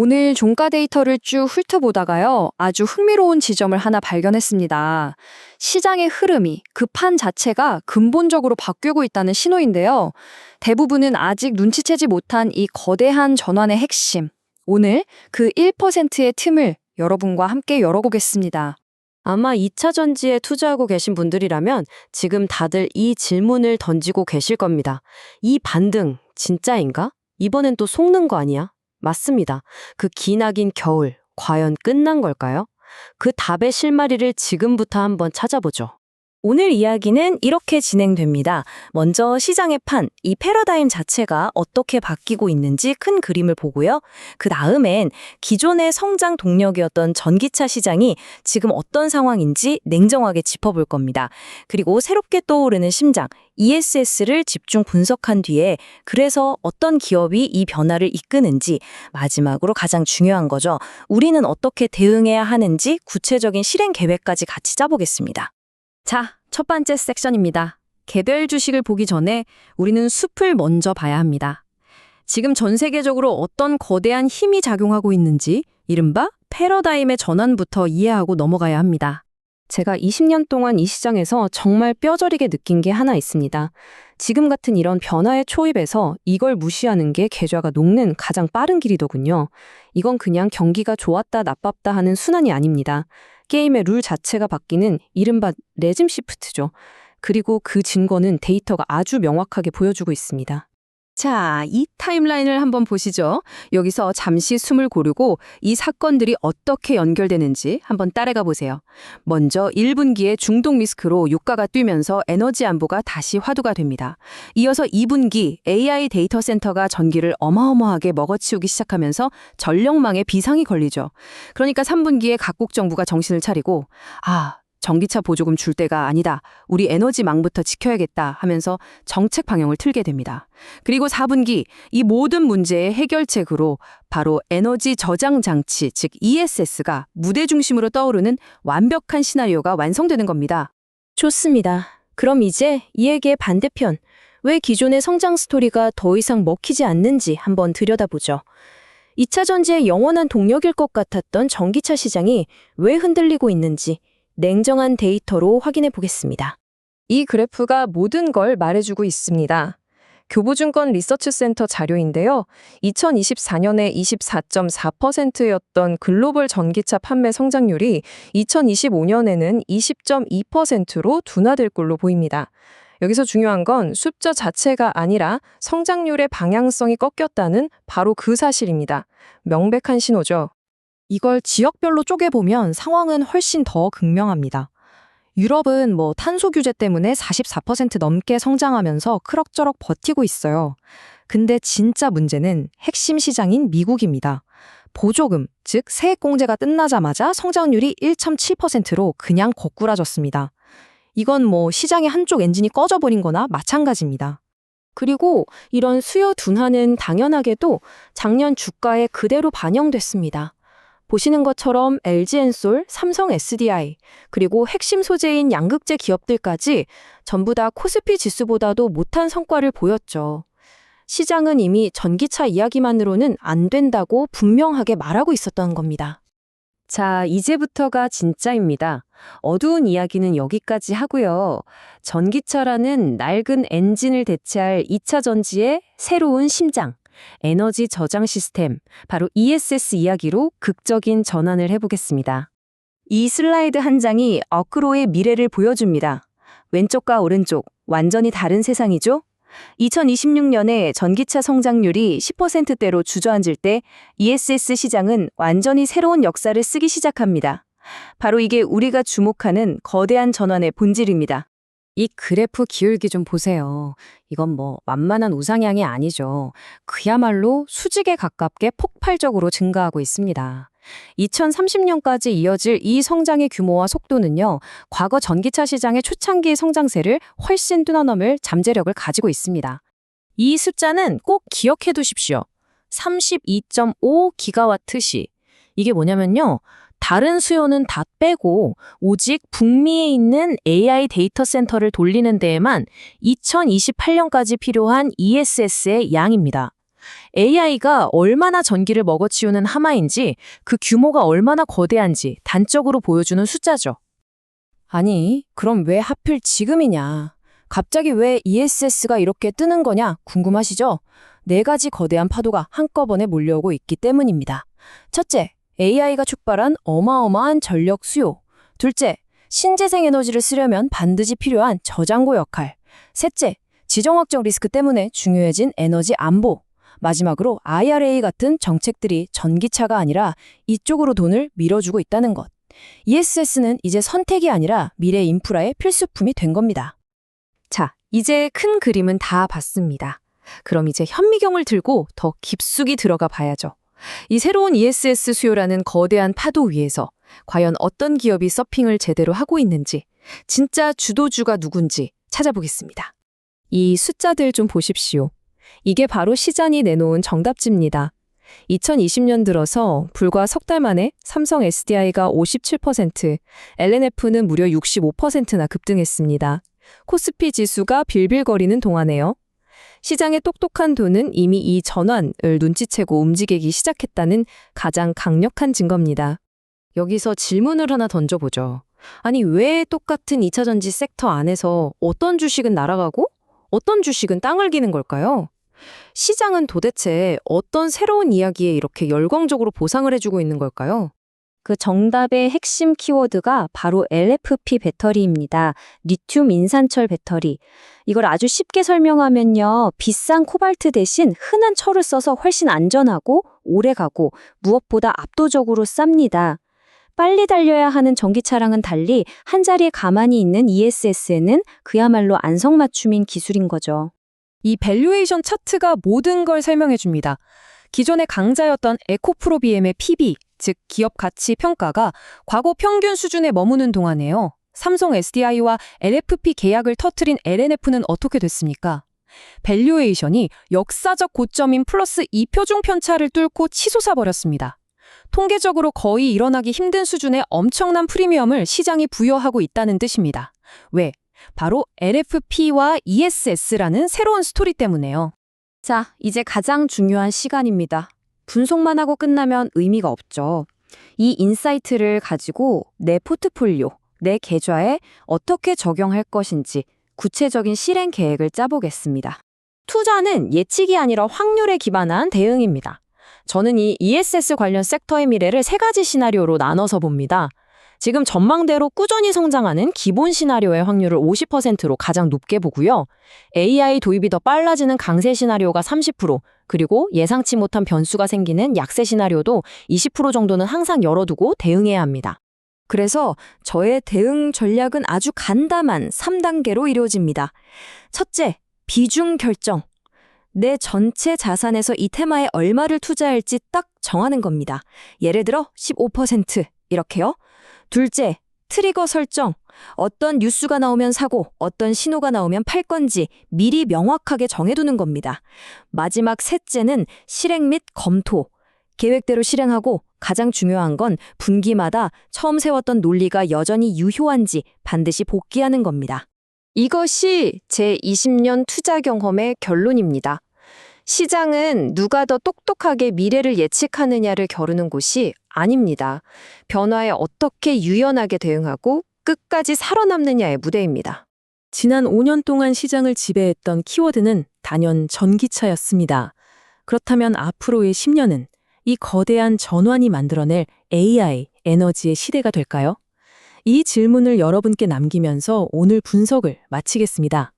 오늘 종가 데이터를 쭉 훑어보다가요, 아주 흥미로운 지점을 하나 발견했습니다. 시장의 흐름이 그 판 자체가 근본적으로 바뀌고 있다는 신호인데요. 대부분은 아직 눈치채지 못한 이 거대한 전환의 핵심. 오늘 그 1%의 틈을 여러분과 함께 열어보겠습니다. 아마 2차 전지에 투자하고 계신 분들이라면 지금 다들 이 질문을 던지고 계실 겁니다. 이 반등 진짜인가? 이번엔 또 속는 거 아니야? 맞습니다. 그 기나긴 겨울, 과연 끝난 걸까요? 그 답의 실마리를 지금부터 한번 찾아보죠. 오늘 이야기는 이렇게 진행됩니다. 먼저 시장의 판, 이 패러다임 자체가 어떻게 바뀌고 있는지 큰 그림을 보고요. 그 다음엔 기존의 성장 동력이었던 전기차 시장이 지금 어떤 상황인지 냉정하게 짚어볼 겁니다. 그리고 새롭게 떠오르는 심장, ESS를 집중 분석한 뒤에 그래서 어떤 기업이 이 변화를 이끄는지, 마지막으로 가장 중요한 거죠. 우리는 어떻게 대응해야 하는지 구체적인 실행 계획까지 같이 짜보겠습니다. 자, 첫 번째 섹션입니다. 개별 주식을 보기 전에 우리는 숲을 먼저 봐야 합니다. 지금 전 세계적으로 어떤 거대한 힘이 작용하고 있는지 이른바 패러다임의 전환부터 이해하고 넘어가야 합니다. 제가 20년 동안 이 시장에서 정말 뼈저리게 느낀 게 하나 있습니다. 지금 같은 이런 변화의 초입에서 이걸 무시하는 게 계좌가 녹는 가장 빠른 길이더군요. 이건 그냥 경기가 좋았다 나빴다 하는 순환이 아닙니다. 게임의 룰 자체가 바뀌는 이른바 레짐 시프트죠. 그리고 그 증거는 데이터가 아주 명확하게 보여주고 있습니다. 자, 이 타임라인을 한번 보시죠. 여기서 잠시 숨을 고르고 이 사건들이 어떻게 연결되는지 한번 따라가 보세요. 먼저 1분기에 중동 리스크로 유가가 뛰면서 에너지 안보가 다시 화두가 됩니다. 이어서 2분기 AI 데이터 센터가 전기를 어마어마하게 먹어치우기 시작하면서 전력망에 비상이 걸리죠. 그러니까 3분기에 각국 정부가 정신을 차리고 전기차 보조금 줄 때가 아니다. 우리 에너지망부터 지켜야겠다 하면서 정책 방향을 틀게 됩니다. 그리고 4분기 이 모든 문제의 해결책으로 바로 에너지 저장 장치, 즉 ESS가 무대 중심으로 떠오르는 완벽한 시나리오가 완성되는 겁니다. 좋습니다. 그럼 이제 이 얘기의 반대편, 왜 기존의 성장 스토리가 더 이상 먹히지 않는지 한번 들여다보죠. 2차 전지의 영원한 동력일 것 같았던 전기차 시장이 왜 흔들리고 있는지 냉정한 데이터로 확인해 보겠습니다. 이 그래프가 모든 걸 말해주고 있습니다. 교보증권 리서치센터 자료인데요. 2024년에 24.4%였던 글로벌 전기차 판매 성장률이 2025년에는 20.2%로 둔화될 걸로 보입니다. 여기서 중요한 건 숫자 자체가 아니라 성장률의 방향성이 꺾였다는 바로 그 사실입니다. 명백한 신호죠. 이걸 지역별로 쪼개보면 상황은 훨씬 더 극명합니다. 유럽은 탄소 규제 때문에 44% 넘게 성장하면서 그럭저럭 버티고 있어요. 근데 진짜 문제는 핵심 시장인 미국입니다. 보조금, 즉 세액공제가 끝나자마자 성장률이 1.7%로 그냥 고꾸라졌습니다. 이건 시장의 한쪽 엔진이 꺼져버린 거나 마찬가지입니다. 그리고 이런 수요 둔화는 당연하게도 작년 주가에 그대로 반영됐습니다. 보시는 것처럼 LG엔솔, 삼성 SDI, 그리고 핵심 소재인 양극재 기업들까지 전부 다 코스피 지수보다도 못한 성과를 보였죠. 시장은 이미 전기차 이야기만으로는 안 된다고 분명하게 말하고 있었던 겁니다. 자, 이제부터가 진짜입니다. 어두운 이야기는 여기까지 하고요. 전기차라는 낡은 엔진을 대체할 2차 전지의 새로운 심장, 에너지 저장 시스템, 바로 ESS 이야기로 극적인 전환을 해보겠습니다. 이 슬라이드 한 장이 어크로의 미래를 보여줍니다. 왼쪽과 오른쪽, 완전히 다른 세상이죠? 2026년에 전기차 성장률이 10%대로 주저앉을 때 ESS 시장은 완전히 새로운 역사를 쓰기 시작합니다. 바로 이게 우리가 주목하는 거대한 전환의 본질입니다. 이 그래프 기울기 좀 보세요. 이건 만만한 우상향이 아니죠. 그야말로 수직에 가깝게 폭발적으로 증가하고 있습니다. 2030년까지 이어질 이 성장의 규모와 속도는요, 과거 전기차 시장의 초창기 성장세를 훨씬 뛰어넘을 잠재력을 가지고 있습니다. 이 숫자는 꼭 기억해 두십시오. 32.5 기가와트시. 이게 뭐냐면요, 다른 수요는 다 빼고 오직 북미에 있는 AI 데이터 센터를 돌리는 데에만 2028년까지 필요한 ESS의 양입니다. AI가 얼마나 전기를 먹어치우는 하마인지 그 규모가 얼마나 거대한지 단적으로 보여주는 숫자죠. 아니, 그럼 왜 하필 지금이냐? 갑자기 왜 ESS가 이렇게 뜨는 거냐 궁금하시죠? 4가지 거대한 파도가 한꺼번에 몰려오고 있기 때문입니다. 첫째, AI가 촉발한 어마어마한 전력 수요. 둘째, 신재생 에너지를 쓰려면 반드시 필요한 저장고 역할. 셋째, 지정학적 리스크 때문에 중요해진 에너지 안보. 마지막으로 IRA 같은 정책들이 전기차가 아니라 이쪽으로 돈을 밀어주고 있다는 것. ESS는 이제 선택이 아니라 미래 인프라의 필수품이 된 겁니다. 자, 이제 큰 그림은 다 봤습니다. 그럼 이제 현미경을 들고 더 깊숙이 들어가 봐야죠. 이 새로운 ESS 수요라는 거대한 파도 위에서 과연 어떤 기업이 서핑을 제대로 하고 있는지, 진짜 주도주가 누군지 찾아보겠습니다. 이 숫자들 좀 보십시오. 이게 바로 시장이 내놓은 정답지입니다. 2020년 들어서 불과 석 달 만에 삼성 SDI가 57%, LNF는 무려 65%나 급등했습니다. 코스피 지수가 빌빌거리는 동안에요. 시장의 똑똑한 돈은 이미 이 전환을 눈치채고 움직이기 시작했다는 가장 강력한 증거입니다. 여기서 질문을 하나 던져보죠. 아니, 왜 똑같은 2차전지 섹터 안에서 어떤 주식은 날아가고 어떤 주식은 땅을 기는 걸까요? 시장은 도대체 어떤 새로운 이야기에 이렇게 열광적으로 보상을 해주고 있는 걸까요? 그 정답의 핵심 키워드가 바로 LFP 배터리입니다. 리튬 인산철 배터리. 이걸 아주 쉽게 설명하면요. 비싼 코발트 대신 흔한 철을 써서 훨씬 안전하고 오래가고 무엇보다 압도적으로 쌉니다. 빨리 달려야 하는 전기차랑은 달리 한자리에 가만히 있는 ESS에는 그야말로 안성맞춤인 기술인 거죠. 이 밸류에이션 차트가 모든 걸 설명해 줍니다. 기존의 강자였던 에코프로비엠의 PB, 즉 기업 가치 평가가 과거 평균 수준에 머무는 동안에요. 삼성 SDI와 LFP 계약을 터뜨린 LNF는 어떻게 됐습니까? 밸류에이션이 역사적 고점인 플러스 2표중 편차를 뚫고 치솟아버렸습니다. 통계적으로 거의 일어나기 힘든 수준의 엄청난 프리미엄을 시장이 부여하고 있다는 뜻입니다. 왜? 바로 LFP와 ESS라는 새로운 스토리 때문에요. 자, 이제 가장 중요한 시간입니다. 분석만 하고 끝나면 의미가 없죠. 이 인사이트를 가지고 내 포트폴리오, 내 계좌에 어떻게 적용할 것인지 구체적인 실행 계획을 짜보겠습니다. 투자는 예측이 아니라 확률에 기반한 대응입니다. 저는 이 ESS 관련 섹터의 미래를 3가지 시나리오로 나눠서 봅니다. 지금 전망대로 꾸준히 성장하는 기본 시나리오의 확률을 50%로 가장 높게 보고요. AI 도입이 더 빨라지는 강세 시나리오가 30%, 그리고 예상치 못한 변수가 생기는 약세 시나리오도 20% 정도는 항상 열어두고 대응해야 합니다. 그래서 저의 대응 전략은 아주 간단한 3단계로 이루어집니다. 첫째, 비중 결정. 내 전체 자산에서 이 테마에 얼마를 투자할지 딱 정하는 겁니다. 예를 들어 15% 이렇게요. 둘째, 트리거 설정. 어떤 뉴스가 나오면 사고, 어떤 신호가 나오면 팔 건지 미리 명확하게 정해두는 겁니다. 마지막 셋째는 실행 및 검토. 계획대로 실행하고 가장 중요한 건 분기마다 처음 세웠던 논리가 여전히 유효한지 반드시 복귀하는 겁니다. 이것이 제 20년 투자 경험의 결론입니다. 시장은 누가 더 똑똑하게 미래를 예측하느냐를 겨루는 곳이 아닙니다. 변화에 어떻게 유연하게 대응하고 끝까지 살아남느냐의 무대입니다. 지난 5년 동안 시장을 지배했던 키워드는 단연 전기차였습니다. 그렇다면 앞으로의 10년은 이 거대한 전환이 만들어낼 AI, 에너지의 시대가 될까요? 이 질문을 여러분께 남기면서 오늘 분석을 마치겠습니다.